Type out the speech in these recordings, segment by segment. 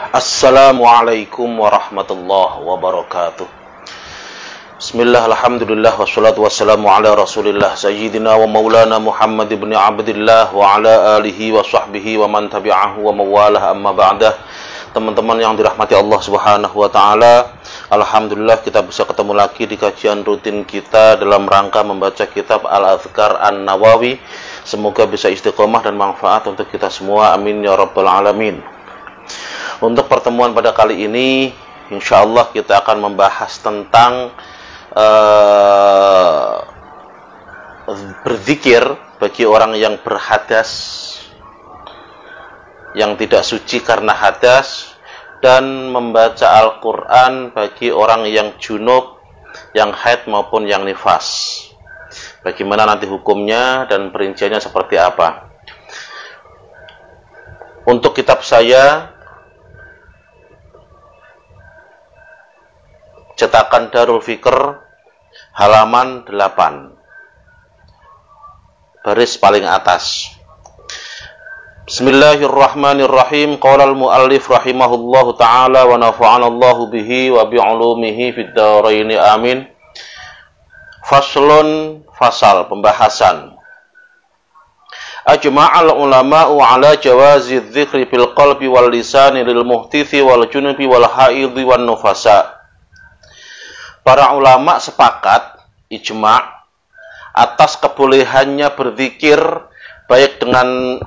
Assalamualaikum warahmatullahi wabarakatuh. Bismillah, alhamdulillah, wassalatu wassalamu ala rasulillah sayyidina wa maulana Muhammad ibn Abdillah wa ala alihi wa sahbihi wa man tabi'ahu wa mawalah, amma ba'dah. Teman-teman yang dirahmati Allah subhanahu wa ta'ala, alhamdulillah kita bisa ketemu lagi di kajian rutin kita dalam rangka membaca kitab Al-Adhkar An-Nawawi. Semoga bisa istiqomah dan manfaat untuk kita semua, amin ya rabbal alamin. Untuk pertemuan pada kali ini, insya Allah kita akan membahas tentang berzikir bagi orang yang berhadas, yang tidak suci karena hadas, dan membaca Al-Quran bagi orang yang junub, yang haid maupun yang nifas. Bagaimana nanti hukumnya dan perinciannya seperti apa. Untuk kitab saya, cetakan Darul Fikr, halaman 8, baris paling atas. Bismillahirrahmanirrahim. Qala al-muallif rahimahullahu ta'ala wa nafa'anallahu bihi wa bi'ulumihi fid dharaini amin. Faslun, fasal, pembahasan. Ajma'al ulama'u ala jawazi dzikri fil qalbi wal lisani lil muhtithi wal junubi wal haidhi wan nufasa. Para ulama sepakat, ijma', atas kebolehannya berzikir baik dengan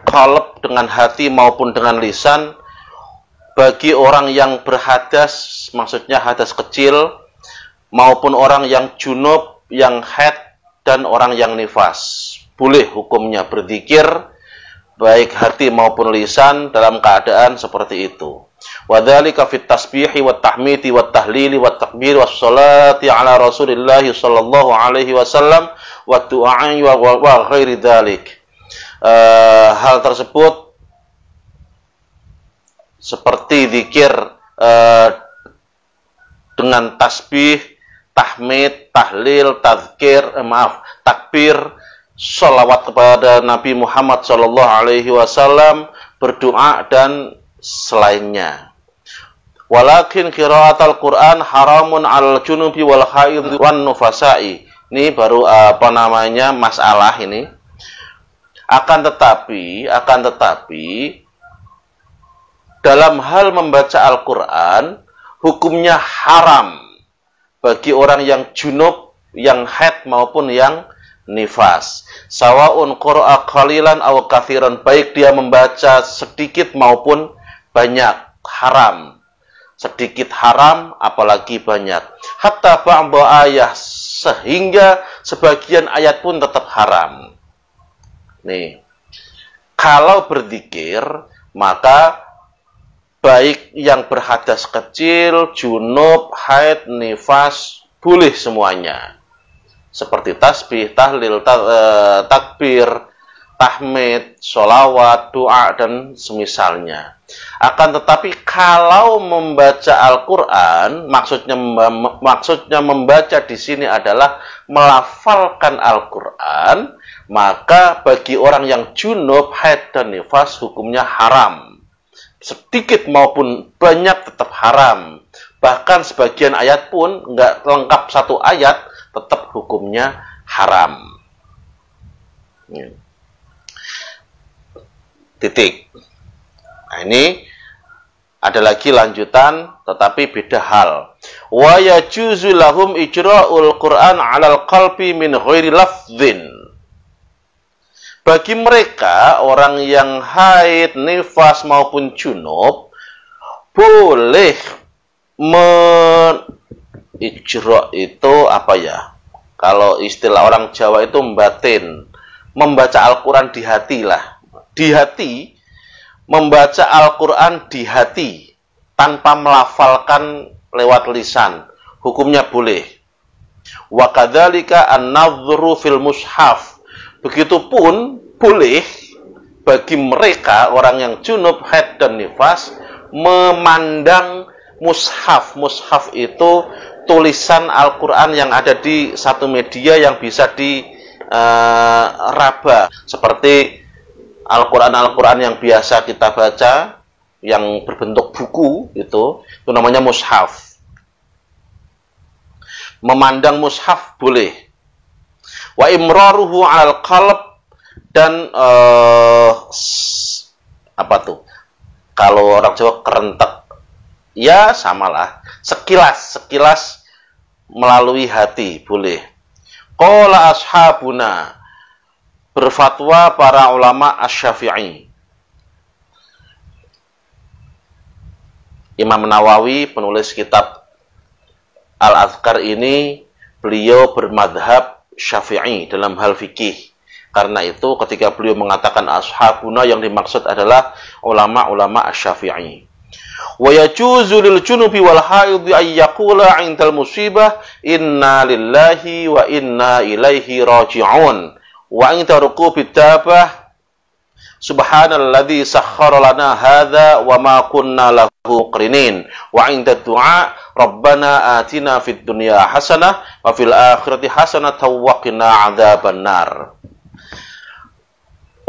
qalb, dengan hati maupun dengan lisan bagi orang yang berhadas, maksudnya hadas kecil, maupun orang yang junub, yang haid, dan orang yang nifas. Boleh hukumnya berzikir baik hati maupun lisan dalam keadaan seperti itu. Wadzalika fit tasbihi wat tahmidi wat tahlili wat takbir was salati ala Rasulillah sallallahu alaihi wasallam wa du'a'i wa ghairi dzalik. Hal tersebut seperti zikir dengan tasbih, tahmid, tahlil, takbir, sholawat kepada Nabi Muhammad sallallahu alaihi wasallam, berdoa dan selainnya. Walakin qiraatul Quran haramun al junubi wal haid wan nufasai. Ini baru masalah ini. Akan tetapi dalam hal membaca Al-Qur'an hukumnya haram bagi orang yang junub, yang haid maupun yang nifas. Sawaun qira'a qalilan aw katsiran, baik dia membaca sedikit maupun banyak, haram. Sedikit haram, apalagi banyak. Hatta ba'da ayat, sehingga sebagian ayat pun tetap haram. Nih, kalau berzikir, maka baik yang berhadas kecil, junub, haid, nifas, boleh semuanya. Seperti tasbih, tahlil, takbir, tahmid, sholawat, doa, dan semisalnya. Akan tetapi kalau membaca Al-Quran, maksudnya membaca di sini adalah melafalkan Al-Quran, maka bagi orang yang junub, haid, dan nifas hukumnya haram. Sedikit maupun banyak tetap haram. Bahkan sebagian ayat pun nggak lengkap satu ayat, tetap hukumnya haram. Titik. Nah, ini ada lagi lanjutan, tetapi beda hal. Wa yajuzu lahum ijra'ul Qur'an 'alal qalbi min ghairi lafdhin. Bagi mereka, orang yang haid, nifas maupun junub, boleh ijra' itu apa ya? Kalau istilah orang Jawa itu membatin, membaca Al-Quran di hati lah. Di hati, membaca Al-Quran di hati, tanpa melafalkan lewat lisan. Hukumnya boleh. Wa kadzalika an-nadhru fil mushaf. Begitupun boleh bagi mereka, orang yang junub, haid, dan nifas, memandang mushaf. Mushaf itu tulisan Al-Quran yang ada di satu media yang bisa diraba. Seperti Al-Quran yang biasa kita baca, yang berbentuk buku itu namanya mushaf. Memandang mushaf boleh. Wa imraruhu 'alal qalb, dan apa tuh? Kalau orang Jawa kerentek, ya samalah. Sekilas melalui hati boleh. Qala ashabuna, berfatwa para ulama Asy-Syafi'i. Imam Nawawi, penulis kitab Al-Adhkar ini, beliau bermadhab Syafi'i dalam hal fikih. Karena itu ketika beliau mengatakan ashabuna, yang dimaksud adalah ulama-ulama Asy-Syafi'i. Wa yajuzu lil junubi wal haidhi ay yaqula 'indal musibah inna lillahi wa inna ilaihi raji'un. Wa 'inda rukubi dabah subhanalladzi sakhkhara lana hadza wa ma kunna lahu muqrinin. Wa 'inda du'a rabbana atina fid dunya hasanah wa fil akhirati hasanah wa qina 'adzabannar.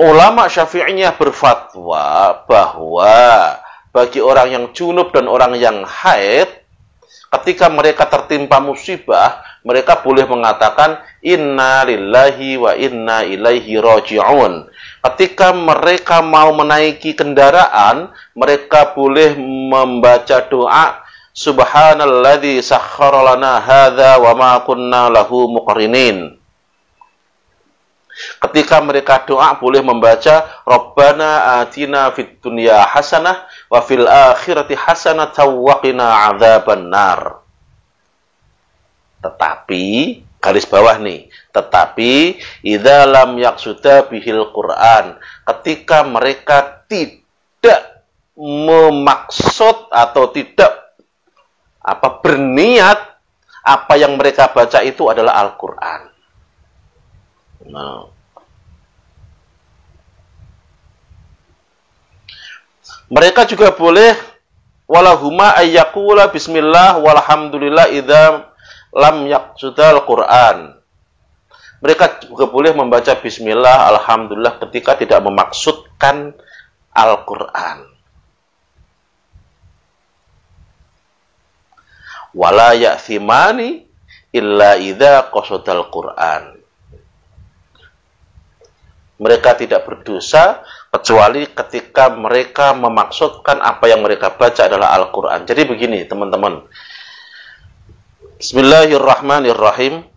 Ulama Syafi'iyah berfatwa bahwa bagi orang yang junub dan orang yang haid, ketika mereka tertimpa musibah, mereka boleh mengatakan inna lillahi wa inna ilaihi raji'un. Ketika mereka mau menaiki kendaraan, mereka boleh membaca doa subhanalladzi sakhkhara lana hadza wa ma kunna lahu muqrinin. Ketika mereka doa boleh membaca Rabbana atina fid dunya hasanah wa fil akhirati hasanah wa qina adzabannar. Tetapi garis bawah nih, tetapi idza lam yaqsuda bihil Quran, ketika mereka tidak memaksud atau tidak berniat apa yang mereka baca itu adalah Al-Qur'an. Nah, mereka juga boleh walahuma ayyakula bismillah walhamdulillah idza lam yaqsudal Quran. Mereka juga boleh membaca bismillah alhamdulillah ketika tidak memaksudkan Al-Qur'an. Wala ya'thimani illa idza qasadal Quran. Mereka tidak berdosa kecuali ketika mereka memaksudkan apa yang mereka baca adalah Al-Quran. Jadi begini teman-teman. Bismillahirrahmanirrahim.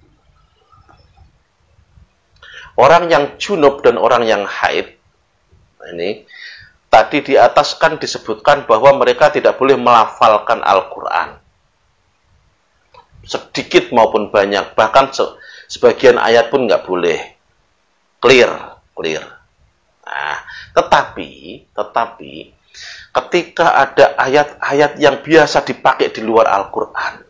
Orang yang junub dan orang yang haid, ini tadi di atas kan disebutkan bahwa mereka tidak boleh melafalkan Al-Quran. Sedikit maupun banyak. Bahkan sebagian ayat pun nggak boleh. Clear. Nah, tetapi ketika ada ayat-ayat yang biasa dipakai di luar Al-Quran,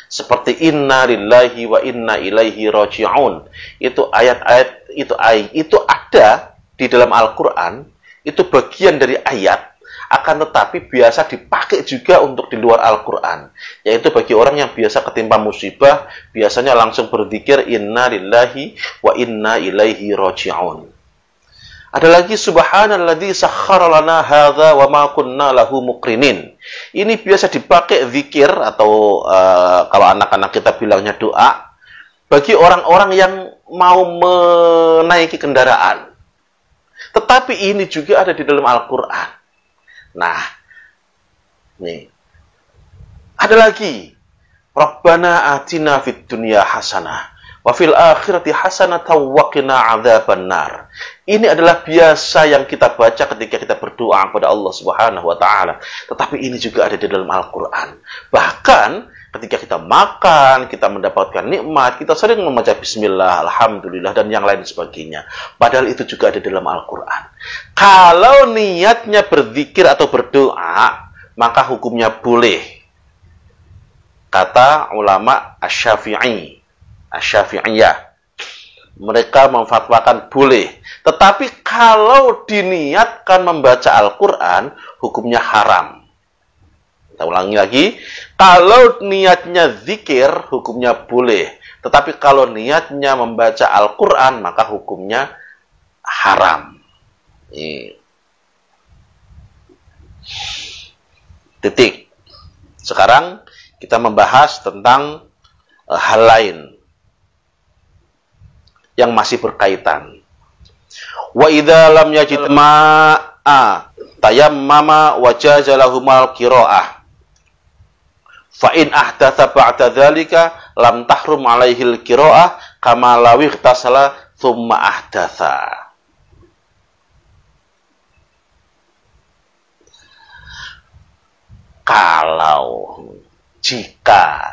seperti inna lillahi wa inna ilaihi raji'un, itu ayat-ayat itu ada di dalam Al-Quran, itu bagian dari ayat, akan tetapi biasa dipakai juga untuk di luar Al-Quran, yaitu bagi orang yang biasa ketimpa musibah, biasanya langsung berzikir inna lillahi wa inna ilaihi raji'un. Ada lagi subhanalladzi sakhkhara lana hadza wa ma kunna lahu muqrinin. Ini biasa dipakai zikir atau kalau anak-anak kita bilangnya doa bagi orang-orang yang mau menaiki kendaraan. Tetapi ini juga ada di dalam Al-Qur'an. Nah, nih. Ada lagi. Rabbana atina fid dunya hasanah wa fil akhirati hasanatan wa qina adzabannar. Ini adalah biasa yang kita baca ketika kita berdoa kepada Allah Subhanahu wa taala. Tetapi ini juga ada di dalam Al-Qur'an. Bahkan ketika kita makan, kita mendapatkan nikmat, kita sering membaca bismillah, alhamdulillah dan yang lain sebagainya. Padahal itu juga ada di dalam Al-Qur'an. Kalau niatnya berzikir atau berdoa, maka hukumnya boleh. Kata ulama Asy-Syafi'iyah, mereka memfatwakan boleh. Tetapi kalau diniatkan membaca Al-Quran, hukumnya haram. Kita ulangi lagi. Kalau niatnya zikir, hukumnya boleh. Tetapi kalau niatnya membaca Al-Quran, maka hukumnya haram. Titik. Sekarang kita membahas tentang hal lain yang masih berkaitan. Wa idza lam yajid ma'a tayammama wa jaza lahumal qira'ah. Fa in ahdatsa ba'da dzalika lam tahrum alaihil qira'ah kama law ightasala tsumma ahdatsa. Kalau jika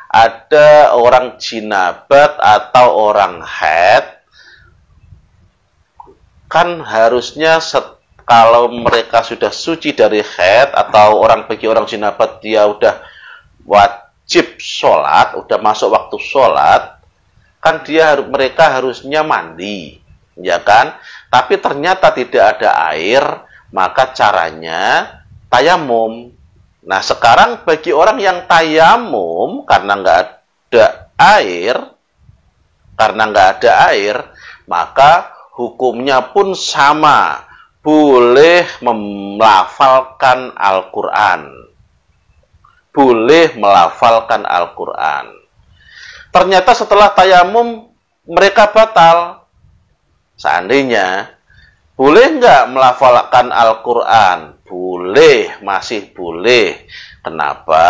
ada orang jinabat atau orang haid, kan harusnya kalau mereka sudah suci dari haid atau bagi orang jinabat dia udah wajib sholat, udah masuk waktu sholat, kan mereka harusnya mandi, ya kan? Tapi ternyata tidak ada air, maka caranya tayamum. Nah, sekarang bagi orang yang tayamum karena nggak ada air, maka hukumnya pun sama, boleh melafalkan Al-Quran. Boleh melafalkan Al-Quran. Ternyata setelah tayamum mereka batal. Seandainya, boleh nggak melafalkan Al-Quran? Boleh, masih boleh. Kenapa?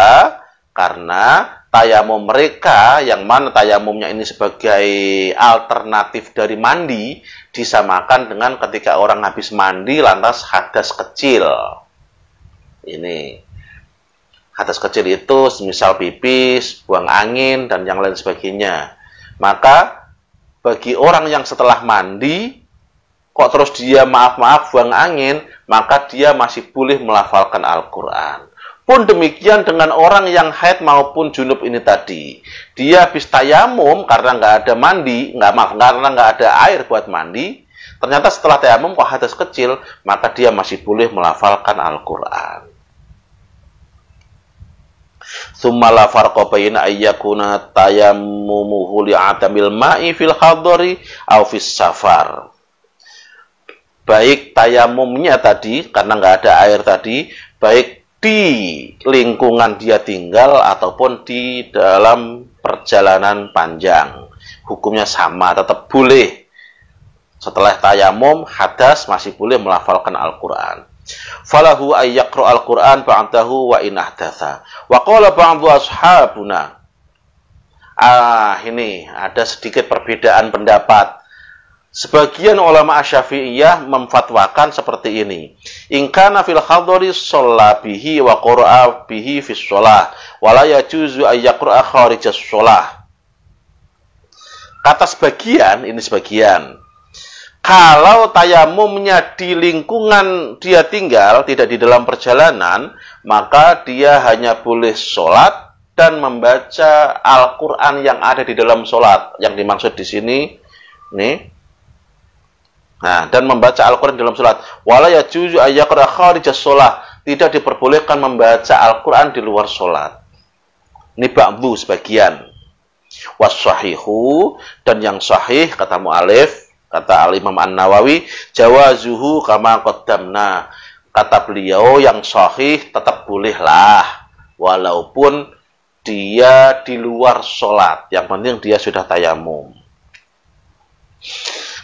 Karena tayamum mereka, yang mana tayamumnya ini sebagai alternatif dari mandi, disamakan dengan ketika orang habis mandi lantas hadas kecil. Ini hadas kecil itu misal pipis, buang angin, dan yang lain sebagainya. Maka bagi orang yang setelah mandi kok terus dia maaf-maaf buang angin, maka dia masih boleh melafalkan Al-Quran. Pun demikian dengan orang yang haid maupun junub ini tadi. Dia habis tayamum karena nggak ada mandi, karena nggak ada air buat mandi. Ternyata setelah tayamum kok hadas kecil, maka dia masih boleh melafalkan Al-Quran. Tsumma la farqa baina ayyakuna tayammumuhu li'adamil ma'i fil hadari aw fis safar. Baik tayamumnya tadi, karena nggak ada air tadi, baik di lingkungan dia tinggal ataupun di dalam perjalanan panjang. Hukumnya sama, tetap boleh. Setelah tayamum, hadas masih boleh melafalkan Al-Quran. Falahu ayyaqra Al-Quran ba'dahu wa in ahdatsa. Wa qala ba'du ashabuna. Ini ada sedikit perbedaan pendapat. Sebagian ulama Syafi'iyah memfatwakan seperti ini. In kana fil hadari shalla bihi wa qara'a bihi fi shalah wa la yajuzu ay yaqra'a kharijas shalah. Kata sebagian, ini sebagian. Kalau tayamumnya di lingkungan dia tinggal, tidak di dalam perjalanan, maka dia hanya boleh sholat dan membaca Al-Quran yang ada di dalam sholat. Yang dimaksud di sini, nih. Nah, dan membaca Al-Quran dalam sholat. Wala yajuzu ayyaqra kharijas sholah. Tidak diperbolehkan membaca Al-Quran di luar sholat. Ini ba'du sebagian. Was-sahihu, dan yang sahih, kata mu'alif, kata Al-Imam An-Nawawi, jawazuhu kama qaddamna. Kata beliau, yang sahih tetap bolehlah. Walaupun dia di luar sholat. Yang penting dia sudah tayamum.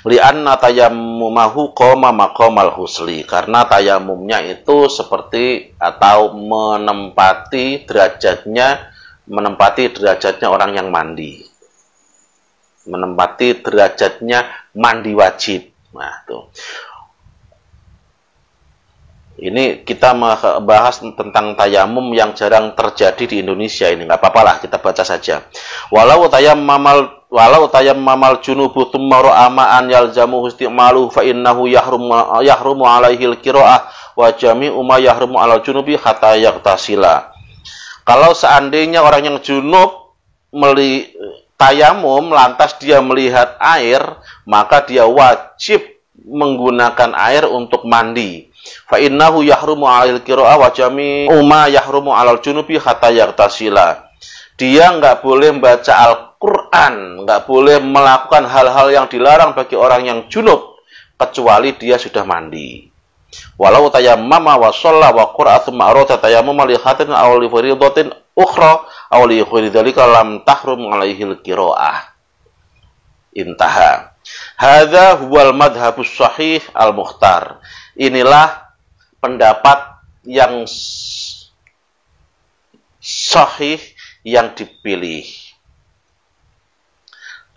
Li'anna tayammumahu qoma maqamal husli, karena tayamumnya itu seperti atau menempati derajatnya orang yang mandi. Menempati derajatnya mandi wajib. Nah, tuh. Ini kita membahas tentang tayamum yang jarang terjadi di Indonesia ini. Nggak apa-apa lah, kita baca saja. Walau tayammamal junubu thumma ra'a ma'an yalzamuhu isti'maluhu fa innahu yahrumu alaihi al-qira'ah wa jami'u ma yahrumu 'alal junubi hatta yaghtasila. Kalau seandainya orang yang junub tayamum lantas dia melihat air, maka dia wajib menggunakan air untuk mandi. Fa innahu yahrumu 'alal qira'ah wa jami'u ma yahrumu 'alal junubi hatta yaghtasila. Dia nggak boleh membaca Al-Quran, nggak boleh melakukan hal-hal yang dilarang bagi orang yang junub, kecuali dia sudah mandi. Walau tayammama wa shalla wa qara'a thumma arada tayammuma li khatin aw li fariidatin ukhra aw li ghairi dzalika lam tahrum 'alaihi al-qira'ah. Intaha. Hadza huwal madhhabus shahih al-mukhtar. Inilah pendapat yang sahih yang dipilih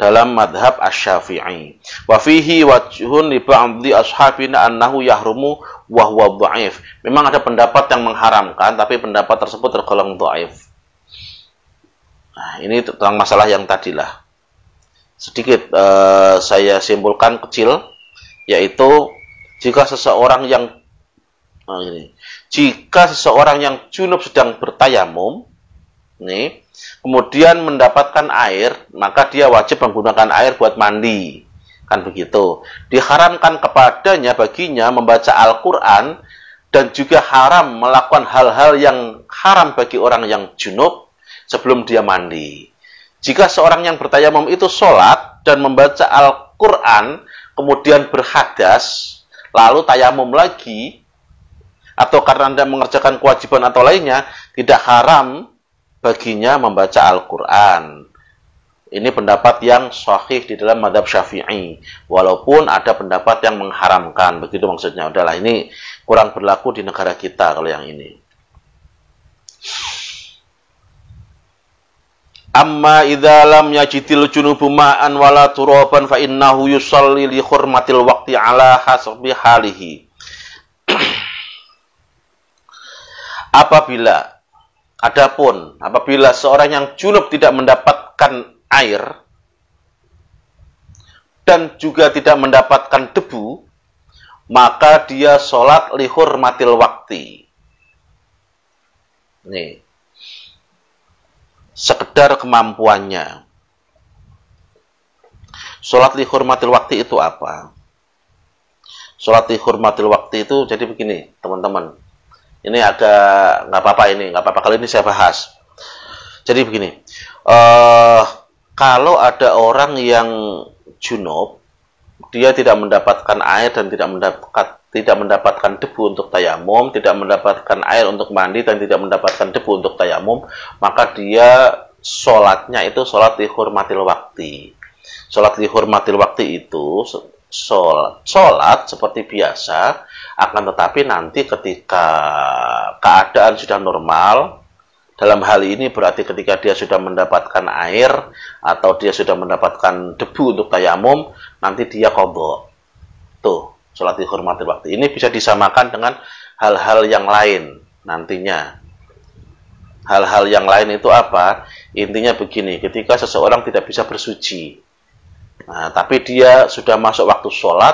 dalam madhab asy-Syafi'i. Wa fihi wajhun li ba'dhi ashabina annahu yahrumu wa huwa dhaif. Memang ada pendapat yang mengharamkan, tapi pendapat tersebut tergolong dhaif. Nah, ini tentang masalah yang tadilah. Sedikit saya simpulkan kecil, yaitu jika seseorang yang junub sedang bertayamum, nih, kemudian mendapatkan air, maka dia wajib menggunakan air buat mandi. Kan begitu. Diharamkan kepadanya baginya membaca Al-Quran dan juga haram melakukan hal-hal yang haram bagi orang yang junub sebelum dia mandi. Jika seorang yang bertayamum itu sholat dan membaca Al-Quran, kemudian berhadas, lalu tayamum lagi, atau karena Anda mengerjakan kewajiban atau lainnya, tidak haram baginya membaca Al-Quran. Ini pendapat yang sahih di dalam madhab Syafi'i. Walaupun ada pendapat yang mengharamkan. Begitu maksudnya. Udahlah, ini kurang berlaku di negara kita kalau yang ini. Amma idza lam yajidil junubu ma'an wala turaban fa innahu yusalli li hurmatil waqti ala hasbi halihi. Apabila seorang yang junub tidak mendapatkan air dan juga tidak mendapatkan debu, maka dia sholat li hurmatil waqti. Nih, sekedar kemampuannya. Sholat li hurmatil waqti itu apa? Sholat li hurmatil waqti itu jadi begini, teman-teman. Ini agak nggak apa-apa kali ini saya bahas. Jadi begini, kalau ada orang yang junub, dia tidak mendapatkan air dan tidak mendapatkan debu untuk tayamum, tidak mendapatkan air untuk mandi dan tidak mendapatkan debu untuk tayamum, maka dia sholatnya itu sholat li hurmatil waqti. Sholat li hurmatil waqti itu sholat seperti biasa, akan tetapi nanti ketika keadaan sudah normal, dalam hal ini berarti ketika dia sudah mendapatkan air atau dia sudah mendapatkan debu untuk tayamum, nanti dia qadha. Tuh, sholat li hurmatil waqti. Ini bisa disamakan dengan hal-hal yang lain nantinya. Hal-hal yang lain itu apa? Intinya begini, ketika seseorang tidak bisa bersuci, nah, tapi dia sudah masuk waktu sholat,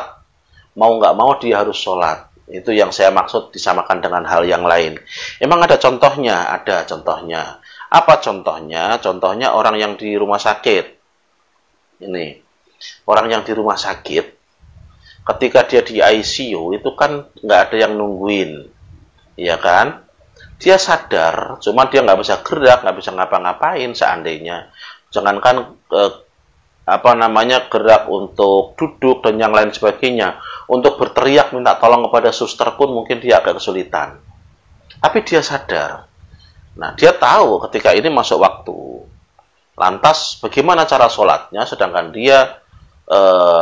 mau nggak mau dia harus sholat. Itu yang saya maksud disamakan dengan hal yang lain. Emang ada contohnya? Ada contohnya. Apa contohnya? Contohnya orang yang di rumah sakit. Ini, orang yang di rumah sakit, ketika dia di ICU, itu kan nggak ada yang nungguin. Iya kan? Dia sadar, cuma dia nggak bisa gerak, nggak bisa ngapa-ngapain seandainya. Jangankan gerak untuk duduk dan yang lain sebagainya, untuk berteriak minta tolong kepada suster pun mungkin dia agak kesulitan. Tapi dia sadar. Nah, dia tahu ketika ini masuk waktu. Lantas bagaimana cara sholatnya sedangkan dia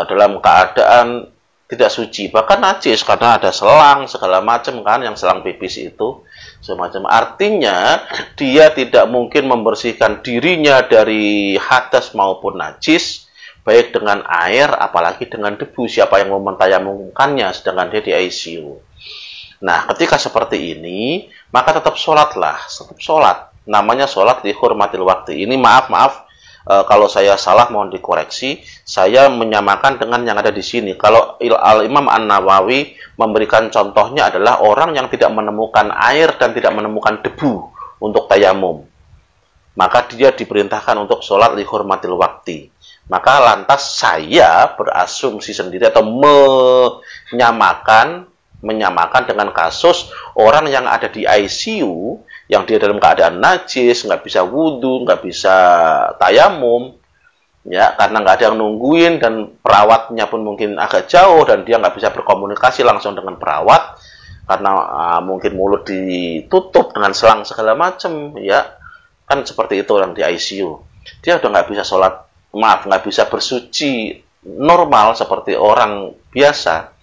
dalam keadaan tidak suci, bahkan najis karena ada selang segala macam kan, yang selang pipis itu semacam. Artinya dia tidak mungkin membersihkan dirinya dari hadas maupun najis, baik dengan air apalagi dengan debu. Siapa yang mau mentayamumkannya sedangkan dia di ICU. Nah, ketika seperti ini, maka tetap sholatlah, tetap sholat. Namanya sholat li hurmatil waqti. Ini maaf kalau saya salah mohon dikoreksi. Saya menyamakan dengan yang ada di sini. Kalau Al-Imam An-Nawawi memberikan contohnya adalah orang yang tidak menemukan air dan tidak menemukan debu untuk tayamum, maka dia diperintahkan untuk sholat li hurmatil waqti. Maka lantas saya berasumsi sendiri atau menyamakan dengan kasus orang yang ada di ICU, yang dia dalam keadaan najis, nggak bisa wudhu, nggak bisa tayamum. ya, karena nggak ada yang nungguin dan perawatnya pun mungkin agak jauh dan dia nggak bisa berkomunikasi langsung dengan perawat karena mungkin mulut ditutup dengan selang segala macam, ya kan seperti itu orang di ICU. Dia udah nggak bisa sholat, nggak bisa bersuci normal seperti orang biasa.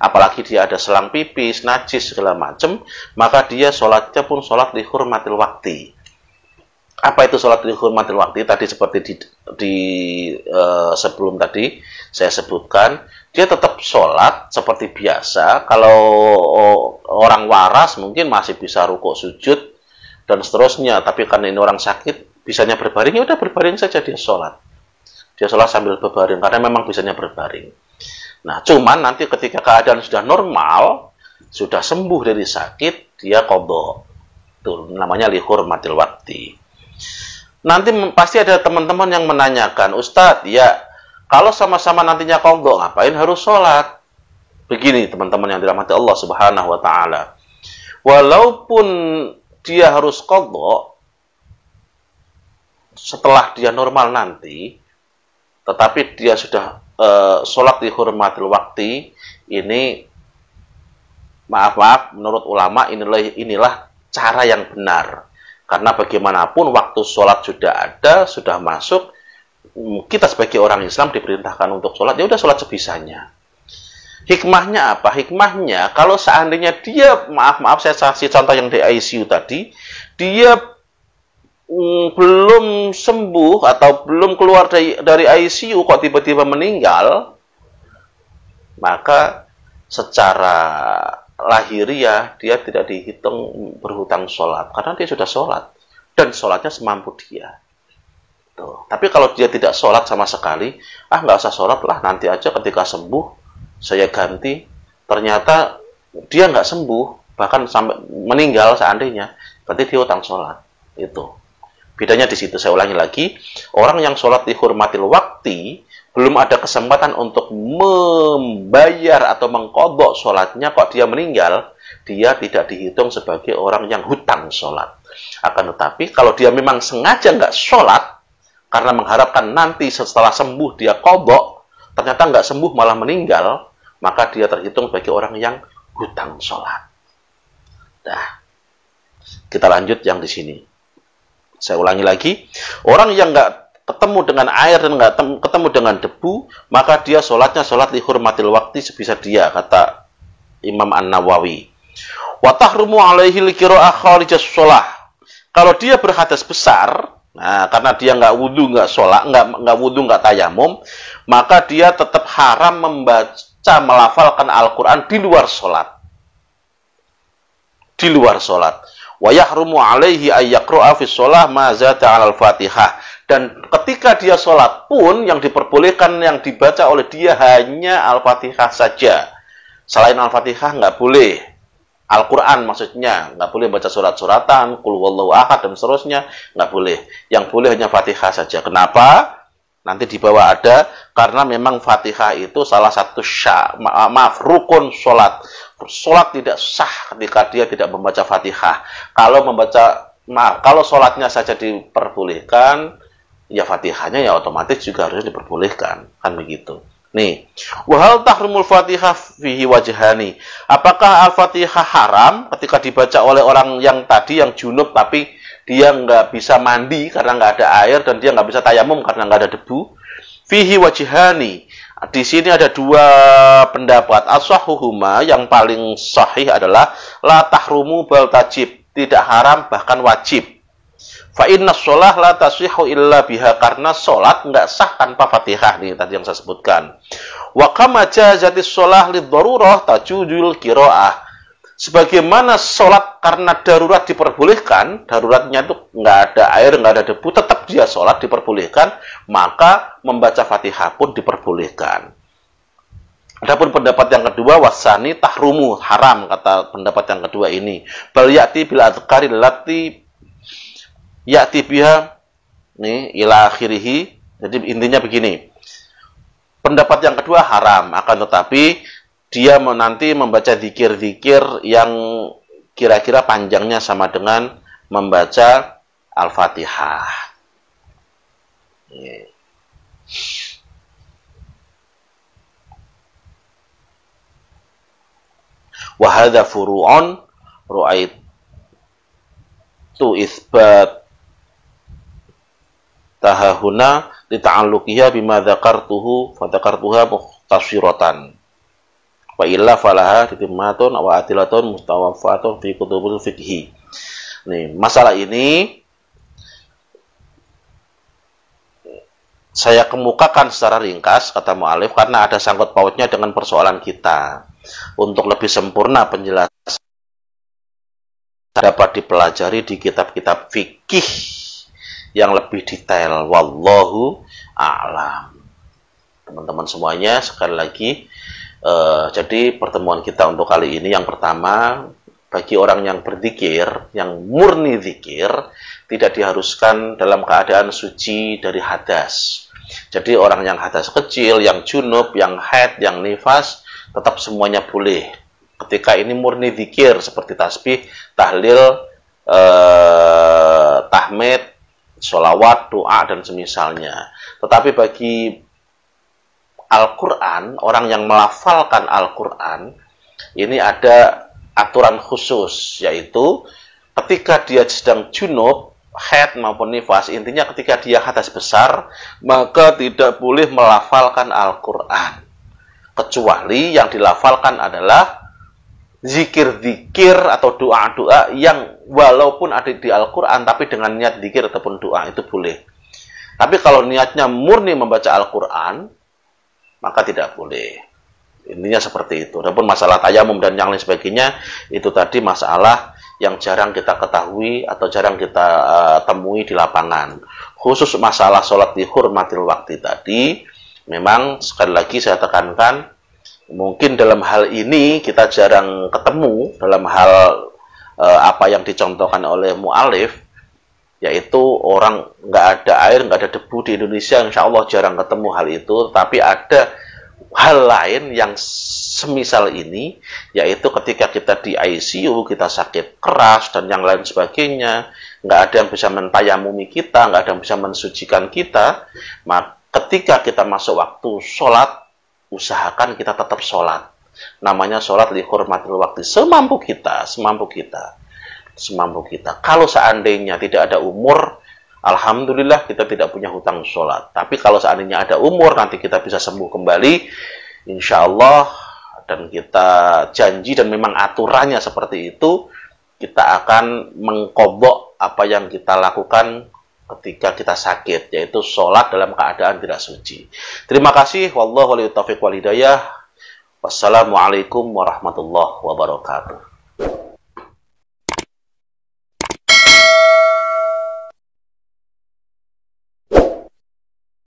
Apalagi dia ada selang pipis, najis segala macam, maka dia sholatnya pun sholat li hurmatil wakti. Apa itu sholat li hurmatil wakti? Tadi seperti sebelum tadi saya sebutkan, dia tetap sholat seperti biasa. Kalau orang waras mungkin masih bisa rukuk sujud dan seterusnya. Tapi karena ini orang sakit, bisanya berbaring, ya udah berbaring saja dia sholat. Dia sholat sambil berbaring karena memang bisanya berbaring. Nah, cuman nanti ketika keadaan sudah normal, sudah sembuh dari sakit, dia qadha. Itu namanya li hurmatil waqti. Nanti pasti ada teman-teman yang menanyakan, Ustadz, ya kalau sama-sama nantinya qadha, ngapain harus sholat? Begini teman-teman yang dirahmati Allah Subhanahu wa taala. Walaupun dia harus qadha setelah dia normal nanti, tetapi dia sudah sholat di hurmatil wakti, ini maaf menurut ulama inilah cara yang benar, karena bagaimanapun waktu sholat sudah ada, sudah masuk, kita sebagai orang Islam diperintahkan untuk sholat, ya udah sholat sebisanya. Hikmahnya apa? Hikmahnya kalau seandainya dia maaf saya kasih contoh yang di ICU tadi, dia belum sembuh atau belum keluar dari ICU kok tiba-tiba meninggal, maka secara lahiriah dia tidak dihitung berhutang sholat karena dia sudah sholat dan sholatnya semampu dia. Tuh. Tapi kalau dia tidak sholat sama sekali, nggak usah sholat lah, nanti aja ketika sembuh saya ganti. Ternyata dia nggak sembuh, bahkan sampai meninggal seandainya, berarti dia hutang sholat. Itu bedanya di situ. Saya ulangi lagi, orang yang sholat di hurmatil wakti belum ada kesempatan untuk membayar atau mengqadha sholatnya, kok dia meninggal, dia tidak dihitung sebagai orang yang hutang sholat. Akan tetapi kalau dia memang sengaja nggak sholat karena mengharapkan nanti setelah sembuh dia qadha, ternyata nggak sembuh malah meninggal, maka dia terhitung sebagai orang yang hutang sholat. Nah, kita lanjut yang di sini. Saya ulangi lagi, orang yang nggak ketemu dengan air dan nggak ketemu dengan debu, maka dia sholatnya sholat li hurmatil wakti sebisa dia, kata Imam An-Nawawi. Wa tahrumu alaihi al-qira'ah kharijas shalah. Kalau dia berhadas besar, nah karena dia nggak wudu, nggak sholat, nggak wudu, nggak tayamum, maka dia tetap haram membaca, melafalkan Al-Quran di luar sholat. Di luar sholat. Wa yahrumu alaihi ayyaqra'a fi shalah ma zata 'alal Fatihah. Dan ketika dia sholat pun yang diperbolehkan yang dibaca oleh dia hanya Al-Fatihah saja. Selain Al-Fatihah nggak boleh. Al-Quran maksudnya, nggak boleh baca surat-suratan, qul huwallahu ahad dan seterusnya, nggak boleh. Yang boleh hanya Fatihah saja. Kenapa? Nanti di bawah ada, karena memang Fatihah itu salah satu rukun sholat. Sholat tidak sah ketika dia tidak membaca Fatihah. Kalau sholatnya saja diperbolehkan, ya Fatihahnya ya otomatis juga harus diperbolehkan, kan begitu. Nih, wahal tahrumul Fatihah fihi wajhani. Apakah Al-Fatihah haram ketika dibaca oleh orang yang tadi yang junub tapi dia nggak bisa mandi karena nggak ada air dan dia nggak bisa tayamum karena nggak ada debu? Fihi wajhani. Di sini ada dua pendapat. As-sahhuhuma, yang paling sahih adalah la tahrumu bal tajib, tidak haram bahkan wajib. Fa inna sholah la tasihhu illa biha, karena sholat nggak sah tanpa Fatihah, nih tadi yang saya sebutkan. Wa kama jazatis sholah liddarurah tajudul qiraah. Sebagaimana sholat karena darurat diperbolehkan, daruratnya itu nggak ada air, nggak ada debu, tetap dia sholat diperbolehkan, maka membaca Fatihah pun diperbolehkan. Adapun pendapat yang kedua, wasani tahrumu, haram, kata pendapat yang kedua ini. Bal ya'ti bil adhkari lati ya'ti biha, nih, ila akhirih. Jadi intinya begini, pendapat yang kedua haram, akan tetapi dia nanti membaca zikir-zikir yang kira-kira panjangnya sama dengan membaca Al-Fatihah. Wa hadza furu'un ru'aitu itsbat tahahuna li ta'alluqiha bima dzakartuhu fa dzakartuha mukhtasiratan wa illa falaha ditimmatun wa atilatun mustawaffatun fi kutubul fiqhi. Nih, masalah ini saya kemukakan secara ringkas, kata mu'alif, karena ada sangkut pautnya dengan persoalan kita. Untuk lebih sempurna penjelasan dapat dipelajari di kitab-kitab fikih yang lebih detail. Wallahu a'lam. Teman-teman semuanya, sekali lagi, jadi pertemuan kita untuk kali ini yang pertama, bagi orang yang berzikir, yang murni zikir, tidak diharuskan dalam keadaan suci dari hadas. Jadi orang yang hadas kecil, yang junub, yang haid, yang nifas, tetap semuanya boleh. Ketika ini murni zikir seperti tasbih, tahlil, tahmid, sholawat, doa, dan semisalnya. Tetapi bagi Al-Quran, orang yang melafalkan Al-Quran, ini ada aturan khusus, yaitu ketika dia sedang junub, haid maupun nifas, intinya ketika dia hadas besar, maka tidak boleh melafalkan Al-Quran. Kecuali yang dilafalkan adalah zikir-zikir atau doa-doa yang walaupun ada di Al-Quran, tapi dengan niat zikir ataupun doa, itu boleh. Tapi kalau niatnya murni membaca Al-Quran, maka tidak boleh. Intinya seperti itu. Adapun masalah tayamum dan yang lain sebagainya, itu tadi masalah yang jarang kita ketahui atau jarang kita temui di lapangan. Khusus masalah sholat di hurmatil waktu tadi, memang sekali lagi saya tekankan, mungkin dalam hal ini kita jarang ketemu dalam hal apa yang dicontohkan oleh mu'alif, yaitu orang nggak ada air, nggak ada debu di Indonesia, insya Allah jarang ketemu hal itu. Tapi ada hal lain yang semisal ini, yaitu ketika kita di ICU, kita sakit keras dan yang lain sebagainya, nggak ada yang bisa mentayamumi kita, nggak ada yang bisa mensucikan kita, maka ketika kita masuk waktu sholat, usahakan kita tetap sholat. Namanya sholat li hurmatil waktu, semampu kita, semampu kita. Kalau seandainya tidak ada umur, alhamdulillah kita tidak punya hutang sholat. Tapi kalau seandainya ada umur, nanti kita bisa sembuh kembali, insya Allah, dan kita janji dan memang aturannya seperti itu, kita akan mengqadha apa yang kita lakukan ketika kita sakit, yaitu sholat dalam keadaan tidak suci. Terima kasih. Wallahu waliyu taufiq wal hidayah. Wassalamualaikum warahmatullahi wabarakatuh.